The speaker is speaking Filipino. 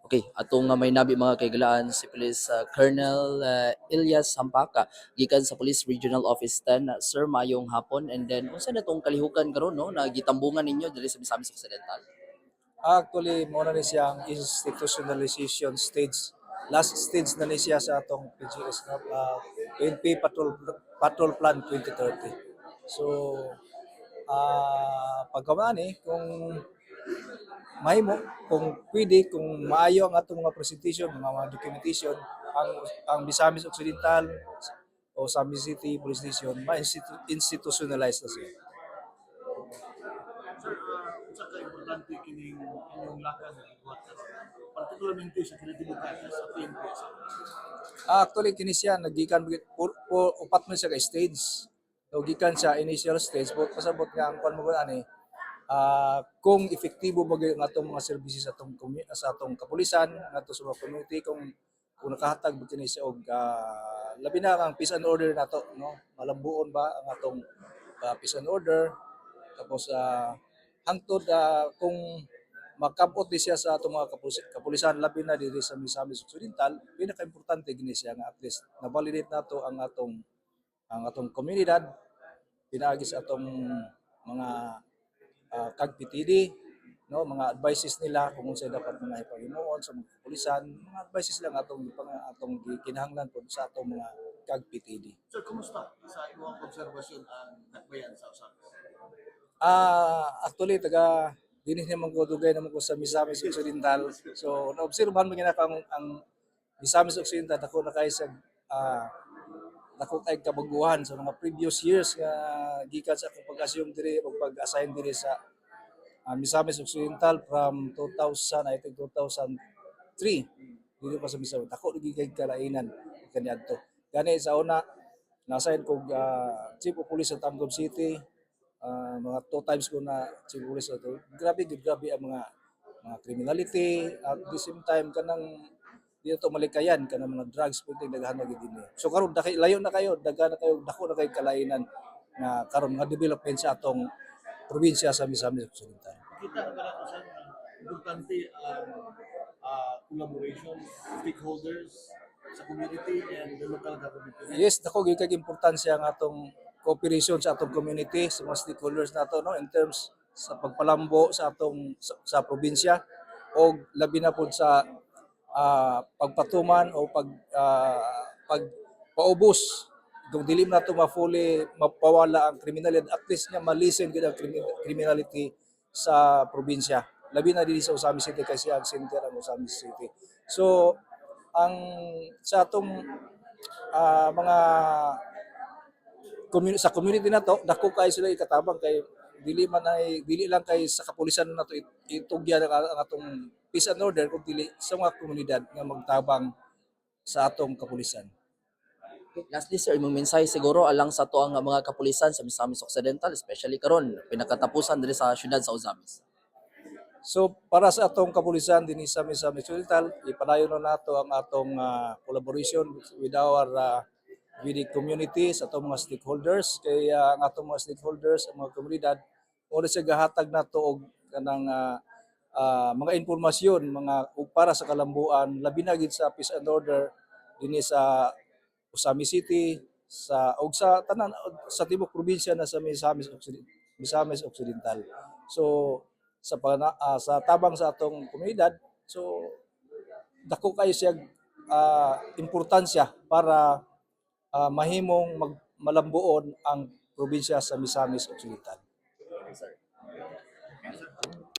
Okay, atong nga may nabi mga kaigalaan si Police Colonel Ilyas Hampaka gikan sa Police Regional Office 10. Sir, mayong hapon, and then unsa na tong kalihukan karon no na gitambungan ninyo diri sa Misamis Occidental? Actually, muna ni siyang institutionalization stage. Last stage na ni siya sa atong PGS na PNP Patrol Plan 2030. So, pagkamani, kung mahimo, kung pwede, kung maayo ang atong mga presentation, mga documentation, ang Misamis Occidental o Sami City Police Station, ma-institutionalize na siya. Sir, unsa ka importante kining inyong lakang nga iwatas, particularmente sa kredibilidad sa PNP. Actually, kini siya, nagikan, upat man siya ka stage. So, gikan sa initial stage, but pasabot nga ang kwan mo ani, kung epektibo ba ang atong mga services sa atong kapulisan, nato sa mga community, kung nakahatag ba kini siya og labi na ang peace and order nato, no? Malambuon ba ang atong peace and order, tapos hangtod kung makabot di siya sa atong mga kapulisan labi na diri sa Misamis Occidental, pinaka-importante gini siya nga at least na-validate nato ang atong komunidad pinaagi sa atong mga kag-PTD, no, mga advices nila kung unsay dapat mga ipahimuon sa mga kapulisan, mga advices lang atong kinahanglan po sa atong mga kag-PTD. Sir, kumusta sa inyong obserbasyon ang dakbayan sa usapan? Actually, taga dinis naman ko dugay naman ko sa Misamis Occidental. So, naobserbahan mo ginaka ang Misamis Occidental ako na kay sa dako kay kabaguhan sa mga previous years nga gikan sa akong pag-assume diri o pag-assign diri sa Misamis Occidental from 2000, I think 2003. Dito pa sa Misamis. Dako gigay kalainan kaniadto. Gani sa una na-assign ko Chief of Police sa Tangub City. Mga 2 times ko na chief police ato. Grabe ang mga criminality at the same time kanang dito malikayan kanang mga drugs pwede daghan na gid dinhi. So karon layo na kayo, daghan na kayo, dako na kay kalainan na karon mga development sa atong probinsya sa Misamis Occidental. Kita na ba nato sa importante ang collaboration, stakeholders sa community and the local government unit? Yes, dako gyud kay importansya ang atong cooperation sa atong community, sa mga stakeholders nato, no, in terms sa pagpalambo sa atong sa probinsya o labi na pod sa pagpatuman o pagpaubos kung dili na ito ma-fully mapawala ang kriminalidad, at least nga malisen gid ang criminality sa probinsya. Labi na dili sa Osamis City kasi ang center ang Osamis City. So ang sa atong mga sa community na to, dako kay sila ikatabang kay dili lang kay sa kapulisan nato itugyan ang atong peace and order kung dili sa mga komunidad nga magtabang sa atong kapulisan. Lastly, sir, imong mensahe siguro alang sa to ang mga kapulisan sa Misamis Occidental, especially karon pinakatapusan diri sa syudad sa Ozamis. So para sa atong kapulisan dinhi sa Misamis Occidental, ipadayon na nato ang atong collaboration with our with the community sa atong mga stakeholders kay ang atong mga stakeholders ang mga komunidad mo siya gahatag nato og kanang mga impormasyon para sa kalambuan labi na gid sa peace and order dinhi sa Usami City og sa tanan sa tibok probinsya na sa Misamis Occidental. So sa tabang sa atong komunidad, so dako kayo siya importansya para mahimong malambuon ang probinsya sa Misamis Occidental.